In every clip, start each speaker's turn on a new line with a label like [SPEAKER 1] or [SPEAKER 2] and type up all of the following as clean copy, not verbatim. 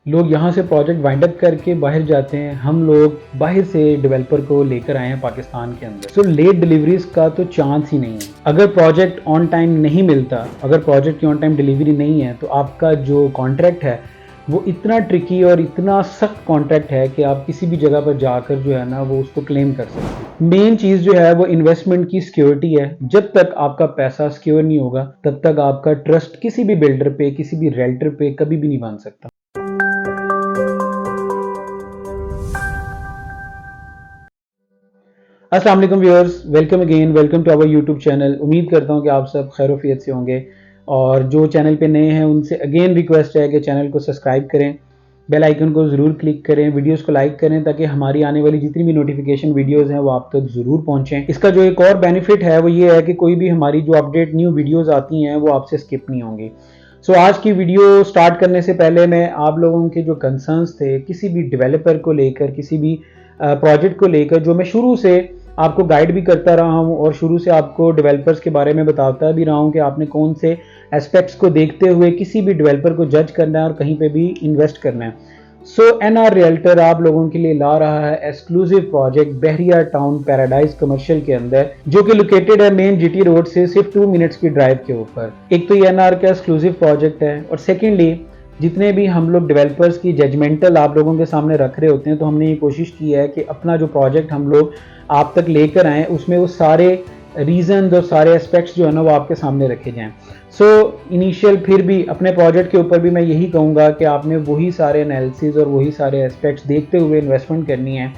[SPEAKER 1] लोग यहाँ से प्रोजेक्ट वाइंड अप करके बाहर जाते हैं, हम लोग बाहर से डेवलपर को लेकर आए हैं पाकिस्तान के अंदर। सो लेट डिलीवरीज का तो चांस ही नहीं है। अगर प्रोजेक्ट ऑन टाइम नहीं मिलता, अगर प्रोजेक्ट की ऑन टाइम डिलीवरी नहीं है, तो आपका जो कॉन्ट्रैक्ट है वो इतना ट्रिकी और इतना सख्त कॉन्ट्रैक्ट है कि आप किसी भी जगह पर जाकर जो है ना वो उसको क्लेम कर सकते हैं। मेन चीज़ जो है वो इन्वेस्टमेंट की सिक्योरिटी है। जब तक आपका पैसा सिक्योर नहीं होगा तब तक आपका ट्रस्ट किसी भी बिल्डर पे, किसी भी रेल्टर पे कभी भी नहीं बन सकता। अस्सलाम वालेकुम viewers, welcome again, welcome to our YouTube channel. उम्मीद करता हूँ कि आप सब खैरोफियत से होंगे और जो चैनल पे नए हैं उनसे अगेन रिक्वेस्ट है कि चैनल को सब्सक्राइब करें, बेल आइकन को ज़रूर क्लिक करें, वीडियोस को लाइक करें ताकि हमारी आने वाली जितनी भी नोटिफिकेशन वीडियोस हैं वो आप तक ज़रूर पहुँचें। इसका जो एक और बेनिफिट है वो ये है कि कोई भी हमारी जो अपडेट न्यू वीडियोज़ आती हैं वो आपसे स्किप नहीं होंगी। सो आज की वीडियो स्टार्ट करने से पहले मैं आप लोगों के जो कंसर्न्स थे किसी भी डेवलपर को लेकर, किसी भी प्रोजेक्ट को लेकर, जो मैं शुरू से आपको गाइड भी करता रहा हूँ और शुरू से आपको डेवलपर्स के बारे में बताता भी रहा हूँ कि आपने कौन से एस्पेक्ट्स को देखते हुए किसी भी डेवलपर को जज करना है और कहीं पे भी इन्वेस्ट करना है। सो एनआर रियल्टर आप लोगों के लिए ला रहा है एक्सक्लूसिव प्रोजेक्ट बहरिया टाउन पैराडाइज कमर्शियल के अंदर, जो कि लोकेटेड है मेन जीटी रोड से सिर्फ 2 मिनट्स की ड्राइव के ऊपर। एक तो ये एनआर का एक्सक्लूसिव प्रोजेक्ट है और सेकेंडली जितने भी हम लोग डेवलपर्स की जजमेंटल आप लोगों के सामने रख रहे होते हैं तो हमने ये कोशिश की है कि अपना जो प्रोजेक्ट हम लोग आप तक लेकर आएँ उसमें वो सारे रीजन और सारे एस्पेक्ट्स जो है ना वो आपके सामने रखे जाएं। सो इनिशियल फिर भी अपने प्रोजेक्ट के ऊपर भी मैं यही कहूँगा कि आपने वही सारे एनालिसिस और वही सारे एस्पेक्ट्स देखते हुए इन्वेस्टमेंट करनी है।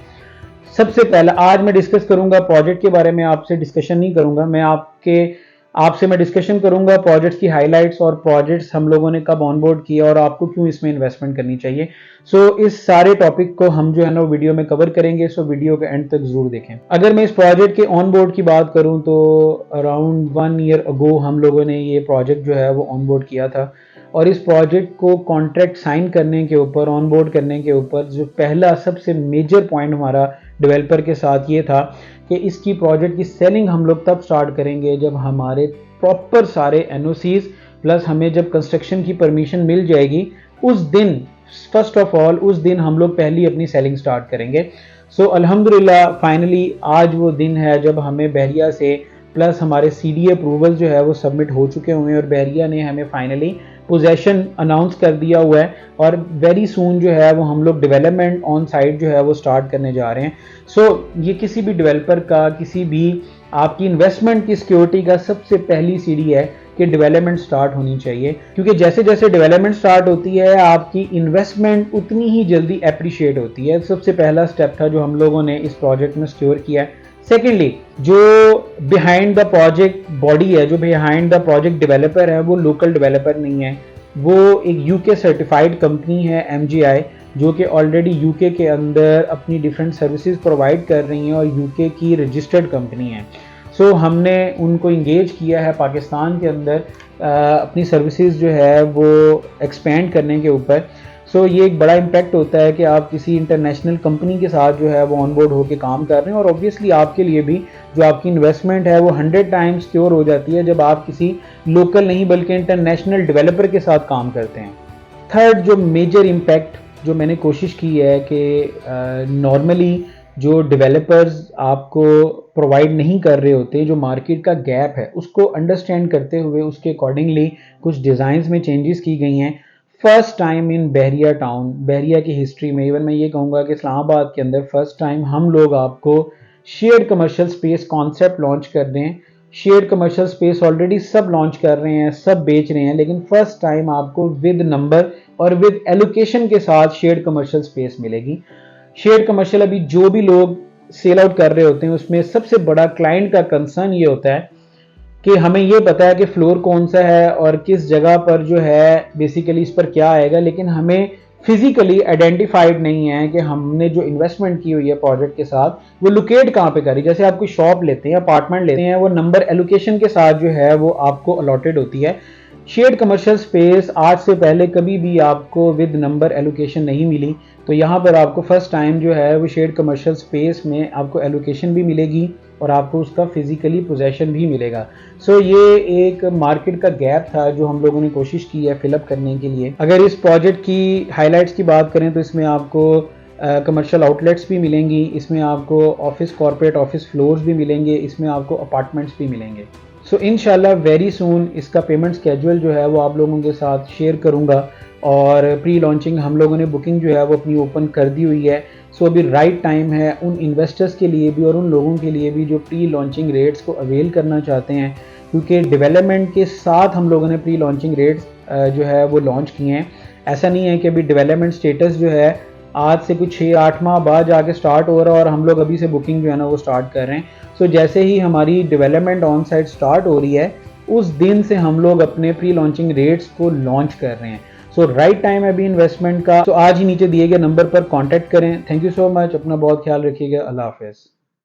[SPEAKER 1] सबसे पहले आज मैं डिस्कस करूँगा प्रोजेक्ट के बारे में, आपसे डिस्कशन नहीं करूँगा, मैं आपसे मैं डिस्कशन करूंगा प्रोजेक्ट्स की हाइलाइट्स और प्रोजेक्ट्स हम लोगों ने कब ऑनबोर्ड किया और आपको क्यों इसमें इन्वेस्टमेंट करनी चाहिए। सो इस सारे टॉपिक को हम जो है ना वीडियो में कवर करेंगे, सो वीडियो के एंड तक जरूर देखें। अगर मैं इस प्रोजेक्ट के ऑनबोर्ड की बात करूं तो अराउंड 1 ईयर अगो हम लोगों ने ये प्रोजेक्ट जो है वो ऑनबोर्ड किया था और इस प्रोजेक्ट को कॉन्ट्रैक्ट साइन करने के ऊपर, ऑनबोर्ड करने के ऊपर जो पहला सबसे मेजर पॉइंट हमारा डेवलपर के साथ ये था कि इसकी प्रोजेक्ट की सेलिंग हम लोग तब स्टार्ट करेंगे जब हमारे प्रॉपर सारे एनओसीज प्लस हमें जब कंस्ट्रक्शन की परमिशन मिल जाएगी उस दिन, फर्स्ट ऑफ ऑल उस दिन हम लोग पहली अपनी सेलिंग स्टार्ट करेंगे। सो अल्हम्दुलिल्लाह फाइनली आज वो दिन है जब हमें बहरिया से प्लस हमारे सीडीए अप्रूवल जो है वो सबमिट हो चुके हुए हैं और बहरिया ने हमें फाइनली पोजेशन अनाउंस कर दिया हुआ है और वेरी सून जो है वो हम लोग डेवलपमेंट ऑन साइट जो है वो स्टार्ट करने जा रहे हैं। सो ये किसी भी डेवलपर का, किसी भी आपकी इन्वेस्टमेंट की सिक्योरिटी का सबसे पहली सीढ़ी है कि डेवलपमेंट स्टार्ट होनी चाहिए, क्योंकि जैसे जैसे डेवलपमेंट स्टार्ट होती है आपकी इन्वेस्टमेंट उतनी ही जल्दी एप्रिशिएट होती है। सबसे पहला स्टेप था जो हम लोगों ने इस प्रोजेक्ट में सिक्योर किया है। सेकेंडली जो बिहाइंड द प्रोजेक्ट बॉडी है, जो बिहाइंड द प्रोजेक्ट डेवलपर है, वो लोकल डेवलपर नहीं है, वो एक यूके सर्टिफाइड कंपनी है एमजीआई, जो कि ऑलरेडी यूके के अंदर अपनी डिफरेंट सर्विसेज प्रोवाइड कर रही हैं और यूके की रजिस्टर्ड कंपनी है। सो हमने उनको इंगेज किया है पाकिस्तान के अंदर अपनी सर्विसेज जो है वो एक्सपेंड करने के ऊपर। सो ये एक बड़ा इम्पैक्ट होता है कि आप किसी इंटरनेशनल कंपनी के साथ जो है वो ऑनबोर्ड होकर काम कर रहे हैं और ऑब्वियसली आपके लिए भी जो आपकी इन्वेस्टमेंट है वो 100 टाइम्स सिक्योर हो जाती है जब आप किसी लोकल नहीं बल्कि इंटरनेशनल डेवलपर के साथ काम करते हैं। थर्ड जो मेजर इम्पैक्ट जो मैंने कोशिश की है कि नॉर्मली जो डेवलपर्स आपको प्रोवाइड नहीं कर रहे होते, जो मार्केट का गैप है उसको अंडरस्टैंड करते हुए उसके अकॉर्डिंगली कुछ डिज़ाइंस में चेंजेस की गई हैं। First time in Bahria town, Bahria की हिस्ट्री में, इवन मैं ये कहूँगा कि इस्लामाबाद के अंदर फर्स्ट टाइम हम लोग आपको shared commercial space concept launch कर दें। शेयर्ड कमर्शियल स्पेस ऑलरेडी सब लॉन्च कर रहे हैं, सब बेच रहे हैं, लेकिन फर्स्ट टाइम आपको विद नंबर और विद एलोकेशन के साथ शेयर्ड कमर्शियल स्पेस मिलेगी। शेयर्ड कमर्शियल अभी जो भी लोग सेल आउट कर रहे होते हैं उसमें सबसे बड़ा क्लाइंट का कंसर्न ये होता है कि हमें ये पता है कि फ्लोर कौन सा है और किस जगह पर जो है बेसिकली इस पर क्या आएगा, लेकिन हमें फिजिकली आइडेंटिफाइड नहीं है कि हमने जो इन्वेस्टमेंट की हुई है प्रोजेक्ट के साथ वो लोकेट कहाँ पे करी। जैसे आप कोई शॉप लेते हैं, अपार्टमेंट लेते हैं, वो नंबर एलोकेशन के साथ जो है वो आपको अलॉटेड होती है। शेयर्ड कमर्शियल स्पेस आज से पहले कभी भी आपको विद नंबर एलोकेशन नहीं मिली, तो यहाँ पर आपको फर्स्ट टाइम जो है वो शेयर्ड कमर्शियल स्पेस में आपको एलोकेशन भी मिलेगी और आपको उसका फिजिकली पोजेशन भी मिलेगा। सो ये एक मार्केट का गैप था जो हम लोगों ने कोशिश की है फिलअप करने के लिए। अगर इस प्रोजेक्ट की हाईलाइट्स की बात करें तो इसमें आपको कमर्शियल आउटलेट्स भी मिलेंगी, इसमें आपको ऑफिस कॉर्पोरेट ऑफिस फ्लोर्स भी मिलेंगे, इसमें आपको अपार्टमेंट्स भी मिलेंगे। सो इंशाल्लाह वेरी सून इसका पेमेंट स्केड्यूल जो है वो आप लोगों के साथ शेयर करूंगा, और प्री लॉन्चिंग हम लोगों ने बुकिंग जो है वो अपनी ओपन कर दी हुई है। सो अभी राइट टाइम है उन इन्वेस्टर्स के लिए भी और उन लोगों के लिए भी जो प्री लॉन्चिंग रेट्स को अवेल करना चाहते हैं, क्योंकि डेवलपमेंट के साथ हम लोगों ने प्री लॉन्चिंग रेट्स जो है वो लॉन्च किए हैं। ऐसा नहीं है कि अभी डेवलपमेंट स्टेटस जो है आज से कुछ 6-8 माह बाद जाके स्टार्ट हो रहा है और हम लोग अभी से बुकिंग जो है ना वो स्टार्ट कर रहे हैं। सो जैसे ही हमारी डेवलपमेंट ऑन साइट स्टार्ट हो रही है उस दिन से हम लोग अपने प्री लॉन्चिंग रेट्स को लॉन्च कर रहे हैं। सो राइट टाइम है अभी इन्वेस्टमेंट का। तो आज ही नीचे दिए गए नंबर पर कांटेक्ट करें। थैंक यू सो मच, अपना बहुत ख्याल रखिएगा। अल्लाह हाफिज़।